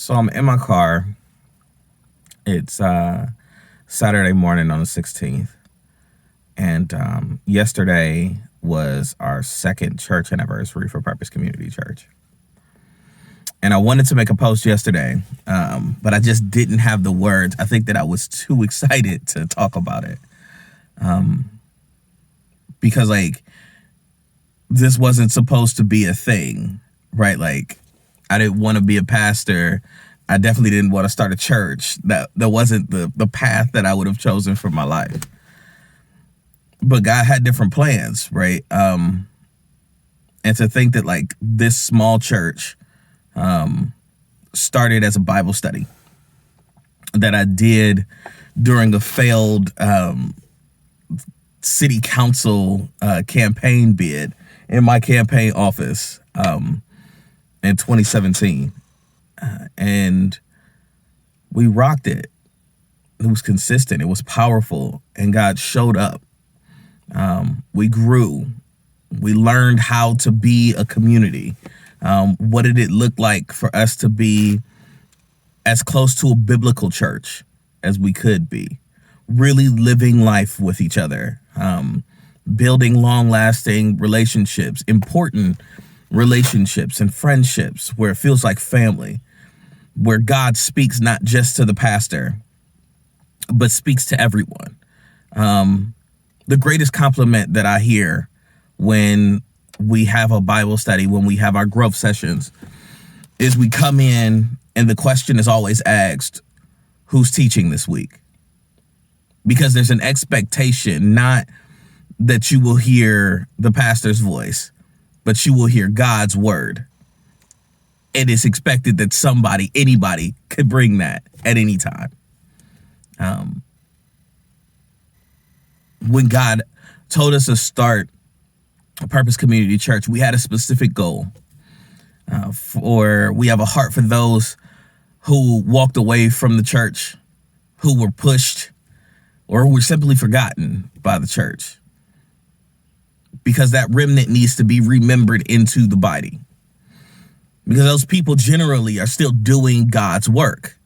So I'm in my car. It's Saturday morning on the 16th. And yesterday was our second church anniversary for Purpose Community Church. And I wanted to make a post yesterday, but I just didn't have the words. I think that I was too excited to talk about it. Because this wasn't supposed to be a thing, right? I didn't want to be a pastor. I definitely didn't want to start a church. That wasn't the path that I would have chosen for my life. But God had different plans, right? And to think that this small church started as a Bible study that I did during a failed city council campaign bid in my campaign office in 2017. And we rocked it. It was consistent. It was powerful. And God showed up. We grew. We learned how to be a community. What did it look like for us to be as close to a biblical church as we could be? Really living life with each other. Building long-lasting relationships, important relationships and friendships where it feels like family, where God speaks not just to the pastor, but speaks to everyone. The greatest compliment that I hear when we have a Bible study, when we have our growth sessions, is we come in and the question is always asked, who's teaching this week? Because there's an expectation, not that you will hear the pastor's voice, but you will hear God's word. It is expected that anybody could bring that at any time. When God told us to start a Purpose Community Church, we had a specific goal. We have a heart for those who walked away from the church, who were pushed, or who were simply forgotten by the church. Because that remnant needs to be remembered into the body. Because those people generally are still doing God's work.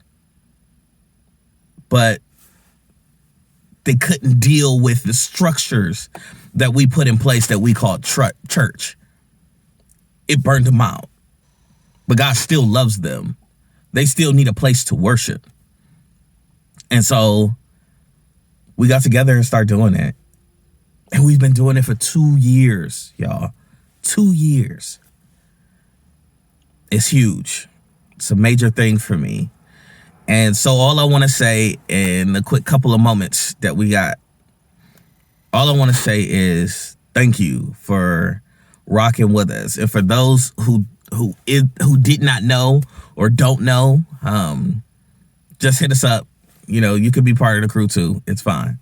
But they couldn't deal with the structures that we put in place that we call church. It burned them out. But God still loves them. They still need a place to worship. And so we got together and started doing it. And we've been doing it for 2 years, y'all. 2 years. It's huge. It's a major thing for me. And so all I want to say in the quick couple of moments that we got, all I want to say is thank you for rocking with us. And for those who did not know or don't know, just hit us up. You could be part of the crew too. It's fine.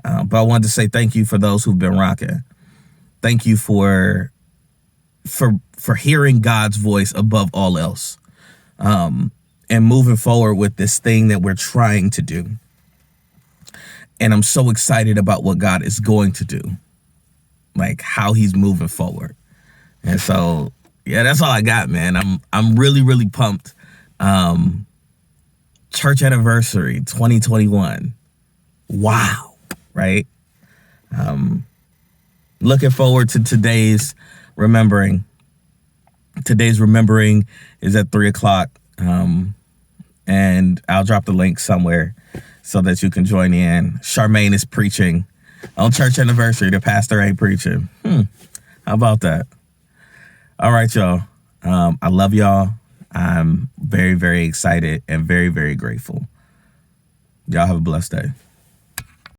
But I wanted to say thank you for those who've been rocking. Thank you for hearing God's voice above all else. And moving forward with this thing that we're trying to do. And I'm so excited about what God is going to do. How he's moving forward. And so, yeah, that's all I got, man. I'm really, really pumped. Church anniversary 2021. Wow. Right? Looking forward to today's remembering. Today's remembering is at 3:00. And I'll drop the link somewhere so that you can join in. Charmaine is preaching on church anniversary. The pastor ain't preaching. How about that? All right, y'all. I love y'all. I'm very, very excited and very, very grateful. Y'all have a blessed day.